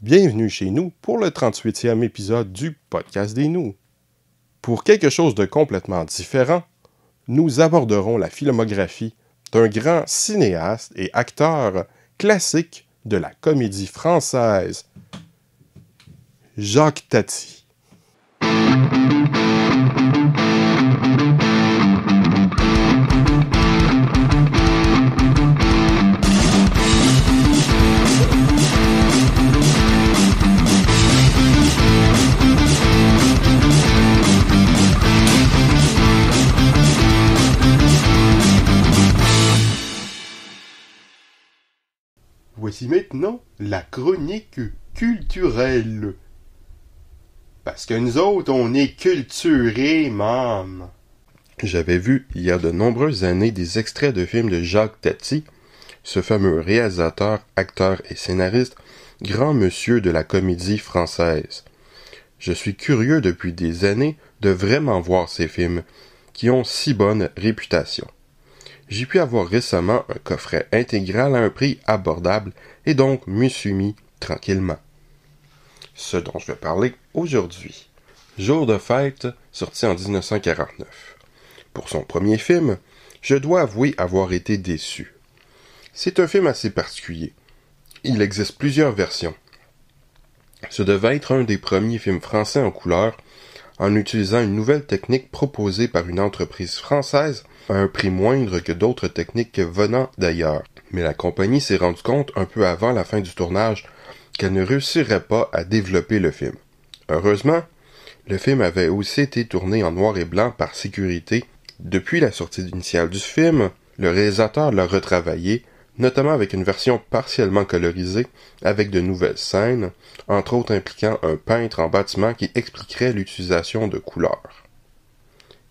Bienvenue chez nous pour le 38e épisode du Podcast des Nous. Pour quelque chose de complètement différent, nous aborderons la filmographie d'un grand cinéaste et acteur classique de la comédie française, Jacques Tati. Voici maintenant la chronique culturelle. Parce que nous autres, on est culturés, mam. J'avais vu, il y a de nombreuses années, des extraits de films de Jacques Tati, ce fameux réalisateur, acteur et scénariste, grand monsieur de la comédie française. Je suis curieux depuis des années de vraiment voir ces films, qui ont si bonne réputation. J'ai pu avoir récemment un coffret intégral à un prix abordable et donc m'y suis mis tranquillement. Ce dont je vais parler aujourd'hui. Jour de fête, sorti en 1949. Pour son premier film, je dois avouer avoir été déçu. C'est un film assez particulier. Il existe plusieurs versions. Ce devait être un des premiers films français en couleur, en utilisant une nouvelle technique proposée par une entreprise française à un prix moindre que d'autres techniques venant d'ailleurs. Mais la compagnie s'est rendue compte un peu avant la fin du tournage qu'elle ne réussirait pas à développer le film. Heureusement, le film avait aussi été tourné en noir et blanc par sécurité. Depuis la sortie initiale du film, le réalisateur l'a retravaillé, notamment avec une version partiellement colorisée, avec de nouvelles scènes, entre autres impliquant un peintre en bâtiment qui expliquerait l'utilisation de couleurs.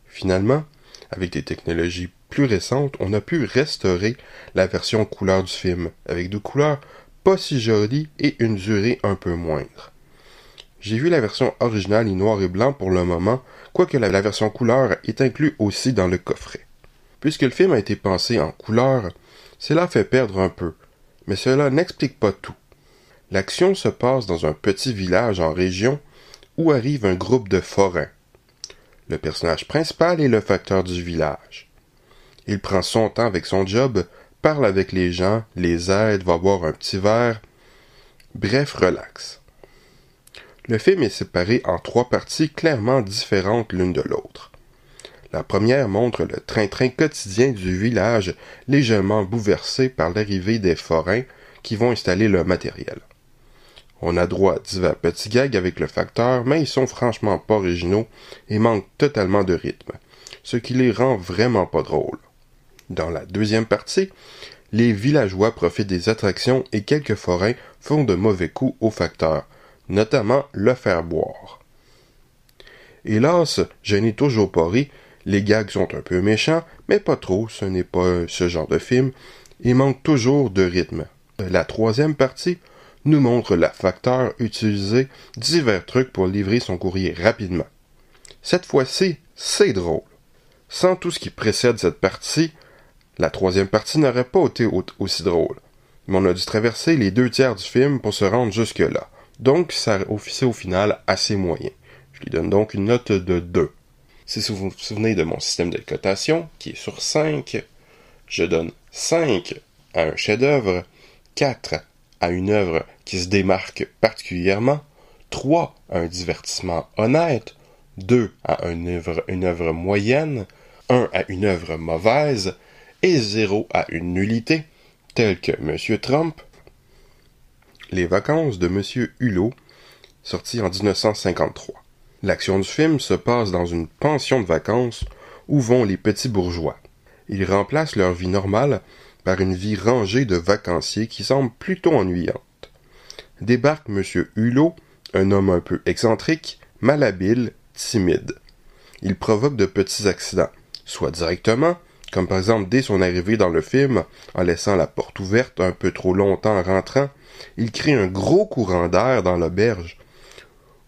Finalement, avec des technologies plus récentes, on a pu restaurer la version couleur du film, avec des couleurs pas si jolies et une durée un peu moindre. J'ai vu la version originale en noir et blanc pour le moment, quoique la version couleur est inclue aussi dans le coffret. Puisque le film a été pensé en couleur, cela fait perdre un peu, mais cela n'explique pas tout. L'action se passe dans un petit village en région où arrive un groupe de forains. Le personnage principal est le facteur du village. Il prend son temps avec son job, parle avec les gens, les aide, va boire un petit verre. Bref, relax. Le film est séparé en 3 parties clairement différentes l'une de l'autre. La première montre le train-train quotidien du village légèrement bouleversé par l'arrivée des forains qui vont installer le matériel. On a droit à divers petits gags avec le facteur, mais ils sont franchement pas originaux et manquent totalement de rythme, ce qui les rend vraiment pas drôles. Dans la deuxième partie, les villageois profitent des attractions et quelques forains font de mauvais coups au facteur, notamment le faire boire. Hélas, je n'ai toujours pas ri, les gags sont un peu méchants, mais pas trop, ce n'est pas ce genre de film, et manque toujours de rythme. La troisième partie nous montre le facteur utiliser divers trucs pour livrer son courrier rapidement. Cette fois-ci, c'est drôle. Sans tout ce qui précède cette partie, la troisième partie n'aurait pas été aussi drôle. Mais on a dû traverser les 2/3 du film pour se rendre jusque-là. Donc, c'est au final assez moyen. Je lui donne donc une note de 2. Si vous vous souvenez de mon système de cotation, qui est sur 5, je donne 5 à un chef-d'œuvre, 4 à une œuvre qui se démarque particulièrement, 3 à un divertissement honnête, 2 à une œuvre moyenne, 1 à une œuvre mauvaise, et 0 à une nullité, telle que M. Trump. Les vacances de M. Hulot, sorti en 1953. L'action du film se passe dans une pension de vacances où vont les petits bourgeois. Ils remplacent leur vie normale par une vie rangée de vacanciers qui semble plutôt ennuyante. Débarque M. Hulot, un homme un peu excentrique, malhabile, timide. Il provoque de petits accidents, soit directement, comme par exemple dès son arrivée dans le film, en laissant la porte ouverte un peu trop longtemps en rentrant, il crée un gros courant d'air dans l'auberge,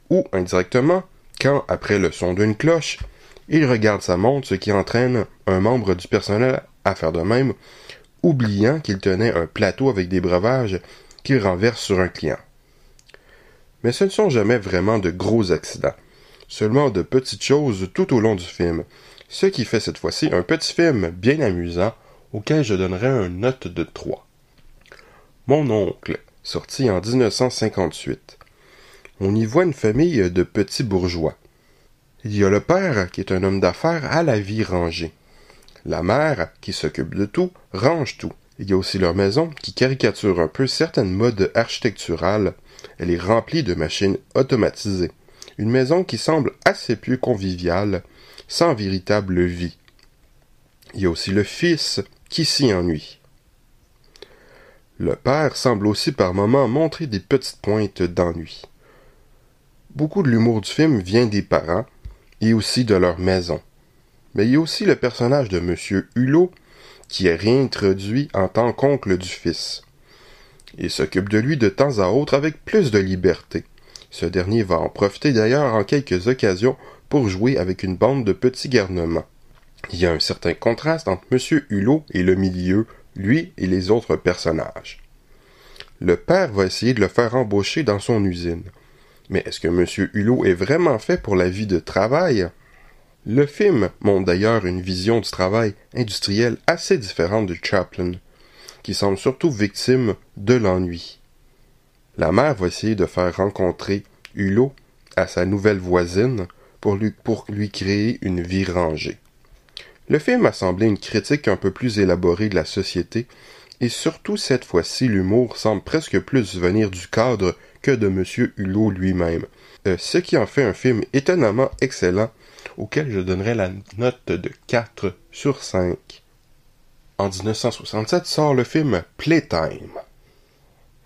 ou indirectement, quand, après le son d'une cloche, il regarde sa montre, ce qui entraîne un membre du personnel à faire de même, oubliant qu'il tenait un plateau avec des breuvages qu'il renverse sur un client. Mais ce ne sont jamais vraiment de gros accidents, seulement de petites choses tout au long du film, ce qui fait cette fois-ci un petit film bien amusant auquel je donnerai une note de 3. Mon oncle, sorti en 1958. On y voit une famille de petits bourgeois. Il y a le père qui est un homme d'affaires à la vie rangée. La mère, qui s'occupe de tout, range tout. Il y a aussi leur maison qui caricature un peu certaines modes architecturales. Elle est remplie de machines automatisées. Une maison qui semble assez peu conviviale, sans véritable vie. Il y a aussi le fils qui s'y ennuie. Le père semble aussi par moments montrer des petites pointes d'ennui. Beaucoup de l'humour du film vient des parents et aussi de leur maison. Mais il y a aussi le personnage de M. Hulot qui est réintroduit en tant qu'oncle du fils. Il s'occupe de lui de temps à autre avec plus de liberté. Ce dernier va en profiter d'ailleurs en quelques occasions pour jouer avec une bande de petits garnements. Il y a un certain contraste entre M. Hulot et le milieu, lui et les autres personnages. Le père va essayer de le faire embaucher dans son usine. Mais est-ce que M. Hulot est vraiment fait pour la vie de travail? Le film montre d'ailleurs une vision du travail industriel assez différente de Chaplin, qui semble surtout victime de l'ennui. La mère va essayer de faire rencontrer Hulot à sa nouvelle voisine pour lui créer une vie rangée. Le film a semblé une critique un peu plus élaborée de la société, et surtout cette fois-ci l'humour semble presque plus venir du cadre que de M. Hulot lui-même, ce qui en fait un film étonnamment excellent, auquel je donnerais la note de 4 sur 5. En 1967 sort le film Playtime.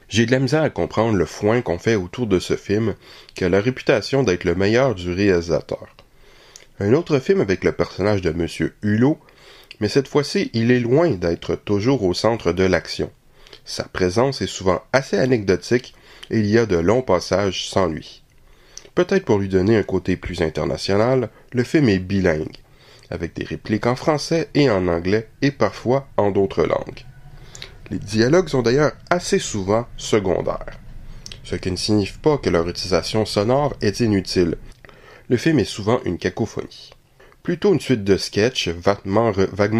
J'ai de la misère à comprendre le foin qu'on fait autour de ce film, qui a la réputation d'être le meilleur du réalisateur. Un autre film avec le personnage de M. Hulot, mais cette fois-ci, il est loin d'être toujours au centre de l'action. Sa présence est souvent assez anecdotique et il y a de longs passages sans lui. Peut-être pour lui donner un côté plus international, le film est bilingue, avec des répliques en français et en anglais et parfois en d'autres langues. Les dialogues sont d'ailleurs assez souvent secondaires, ce qui ne signifie pas que leur utilisation sonore est inutile. Le film est souvent une cacophonie. Plutôt une suite de sketchs vaguement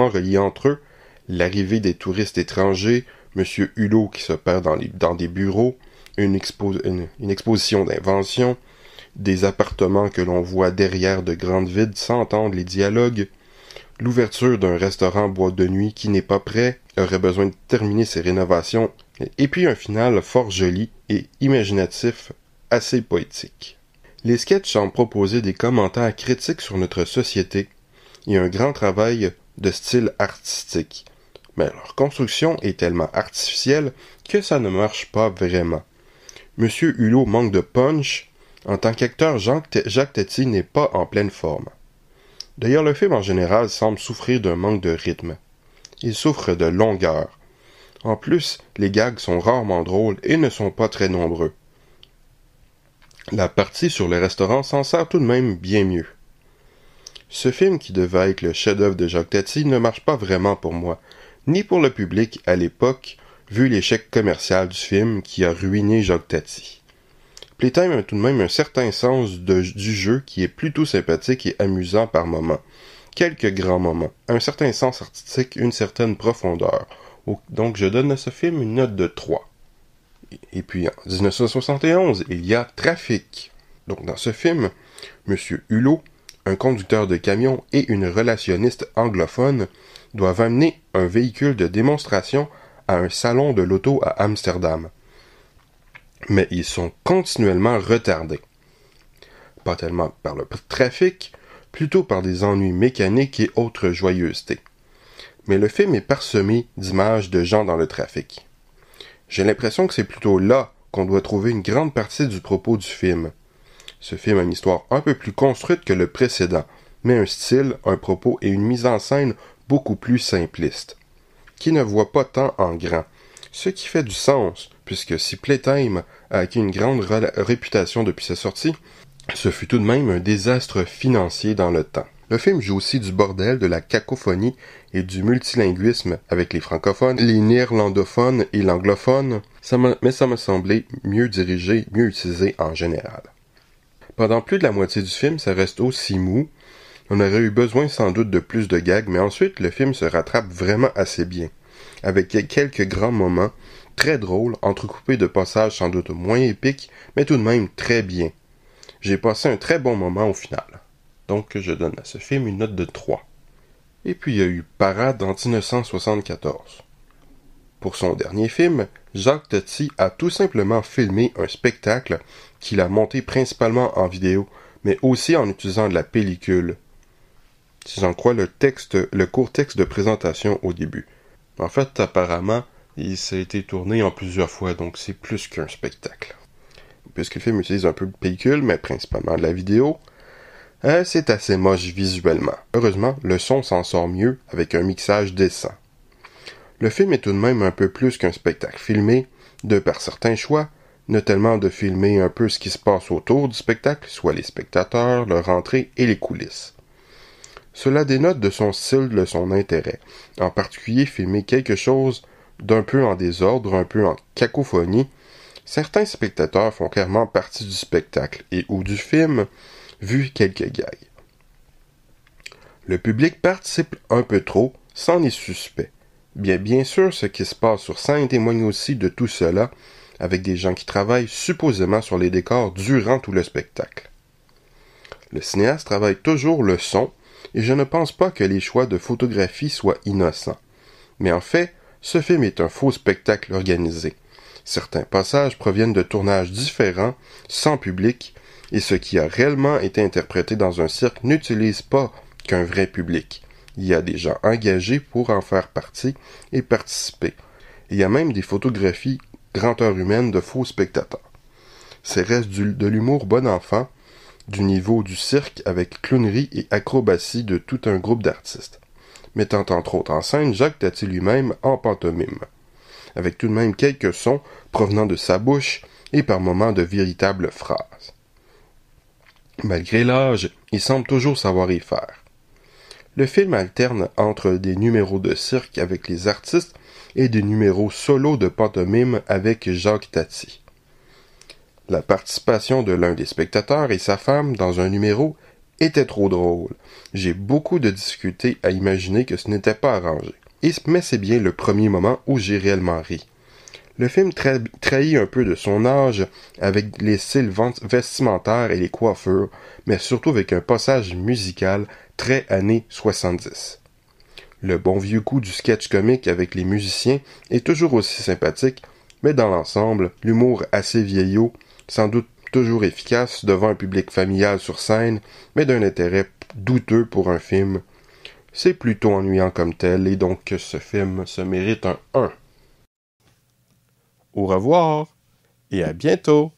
reliés entre eux, l'arrivée des touristes étrangers, M. Hulot qui se perd dans des bureaux, une exposition d'inventions, des appartements que l'on voit derrière de grandes vides sans entendre les dialogues, l'ouverture d'un restaurant boîte de nuit qui n'est pas prêt, aurait besoin de terminer ses rénovations, et puis un final fort joli et imaginatif, assez poétique. Les sketchs semblent proposer des commentaires critiques sur notre société et un grand travail de style artistique, mais leur construction est tellement artificielle que ça ne marche pas vraiment. M. Hulot manque de punch. En tant qu'acteur, Jacques Tati n'est pas en pleine forme. D'ailleurs, le film en général semble souffrir d'un manque de rythme. Il souffre de longueur. En plus, les gags sont rarement drôles et ne sont pas très nombreux. La partie sur le restaurant s'en sert tout de même bien mieux. Ce film, qui devait être le chef-d'œuvre de Jacques Tati, ne marche pas vraiment pour moi, ni pour le public à l'époque, vu l'échec commercial du film qui a ruiné Jacques Tati. Playtime a tout de même un certain sens du jeu qui est plutôt sympathique et amusant par moments. Quelques grands moments, un certain sens artistique, une certaine profondeur. Donc je donne à ce film une note de 3. Et puis en 1971, il y a Trafic. Donc dans ce film, M. Hulot, un conducteur de camion et une relationniste anglophone, doivent amener un véhicule de démonstration à un salon de l'auto à Amsterdam. Mais ils sont continuellement retardés. Pas tellement par le trafic, plutôt par des ennuis mécaniques et autres joyeusetés. Mais le film est parsemé d'images de gens dans le trafic. J'ai l'impression que c'est plutôt là qu'on doit trouver une grande partie du propos du film. Ce film a une histoire un peu plus construite que le précédent, mais un style, un propos et une mise en scène beaucoup plus simplistes, qui ne voit pas tant en grand, ce qui fait du sens, puisque si Playtime a acquis une grande réputation depuis sa sortie, ce fut tout de même un désastre financier dans le temps. Le film joue aussi du bordel, de la cacophonie et du multilinguisme avec les francophones, les néerlandophones et l'anglophone, mais ça m'a semblé mieux dirigé, mieux utilisé en général. Pendant plus de la moitié du film, ça reste aussi mou. On aurait eu besoin sans doute de plus de gags, mais ensuite le film se rattrape vraiment assez bien, avec quelques grands moments très drôles, entrecoupés de passages sans doute moins épiques, mais tout de même très bien. J'ai passé un très bon moment au final. Donc je donne à ce film une note de 3. Et puis il y a eu Parade en 1974. Pour son dernier film, Jacques Tati a tout simplement filmé un spectacle qu'il a monté principalement en vidéo, mais aussi en utilisant de la pellicule. Si j'en crois le court texte de présentation au début. En fait, apparemment, il s'est été tourné en plusieurs fois, donc c'est plus qu'un spectacle. Puisque le film utilise un peu de pellicule, mais principalement de la vidéo, c'est assez moche visuellement. Heureusement, le son s'en sort mieux avec un mixage décent. Le film est tout de même un peu plus qu'un spectacle filmé, de par certains choix, notamment de filmer un peu ce qui se passe autour du spectacle, soit les spectateurs, leur entrée et les coulisses. Cela dénote de son style, de son intérêt, en particulier filmer quelque chose d'un peu en désordre, un peu en cacophonie. Certains spectateurs font clairement partie du spectacle et ou du film, vu quelques gags. Le public participe un peu trop, c'en est suspect. Bien sûr, ce qui se passe sur scène témoigne aussi de tout cela, avec des gens qui travaillent supposément sur les décors durant tout le spectacle. Le cinéaste travaille toujours le son, et je ne pense pas que les choix de photographie soient innocents. Mais en fait, ce film est un faux spectacle organisé. Certains passages proviennent de tournages différents, sans public, et ce qui a réellement été interprété dans un cirque n'utilise pas qu'un vrai public. Il y a des gens engagés pour en faire partie et participer. Il y a même des photographies grandeur humaine de faux spectateurs. C'est reste de l'humour bon enfant, du niveau du cirque avec clownerie et acrobatie de tout un groupe d'artistes, mettant entre autres en scène Jacques Tati lui-même en pantomime, avec tout de même quelques sons provenant de sa bouche et par moments de véritables phrases. Malgré l'âge, il semble toujours savoir y faire. Le film alterne entre des numéros de cirque avec les artistes et des numéros solo de pantomime avec Jacques Tati. La participation de l'un des spectateurs et sa femme dans un numéro était trop drôle. J'ai beaucoup de difficultés à imaginer que ce n'était pas arrangé. Mais c'est bien le premier moment où j'ai réellement ri. Le film trahit un peu de son âge avec les styles vestimentaires et les coiffures, mais surtout avec un passage musical très années 70. Le bon vieux coup du sketch comique avec les musiciens est toujours aussi sympathique, mais dans l'ensemble, l'humour assez vieillot, sans doute toujours efficace devant un public familial sur scène, mais d'un intérêt douteux pour un film. C'est plutôt ennuyant comme tel, et donc ce film se mérite un 1. Au revoir, et à bientôt!